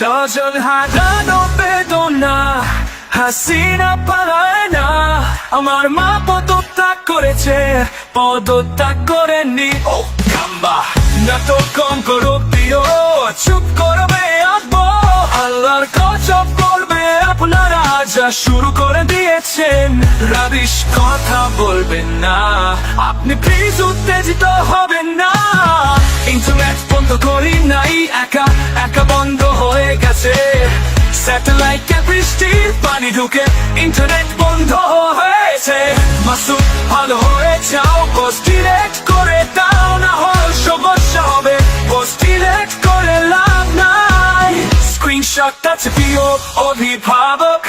সজল হারানো বেদনা হাসিনা পালায় না। আমার মা পদত্যাগ করেছে, পদত্যাগ করেননি। ও কাম্বা না তো কম করো প্রিয়, চুপ করবে আসবো। আল্লাহর গজব করবে আপনারা, যা শুরু করে দিয়েছেন। রাবিশ কথা বলবেন না, আপনি প্লিজ উত্তেজিত হবেন না। ইন্টারনেট বন্ধ করি নাই, একা একা বন্ধ হয়ে গেছে। স্যাটেলাইটে বৃষ্টির পানি ঢুকে ইন্টারনেট বন্ধ হয়েছে। মাসুদ ভালো হয়ে যাও, পোস্ট ডিলেট করে দাও, না হয় সমস্যা হবে। পোস্ট ডিলেট করে লাভ নাই, স্ক্রিনশট আছে প্রিয় অভিভাবক।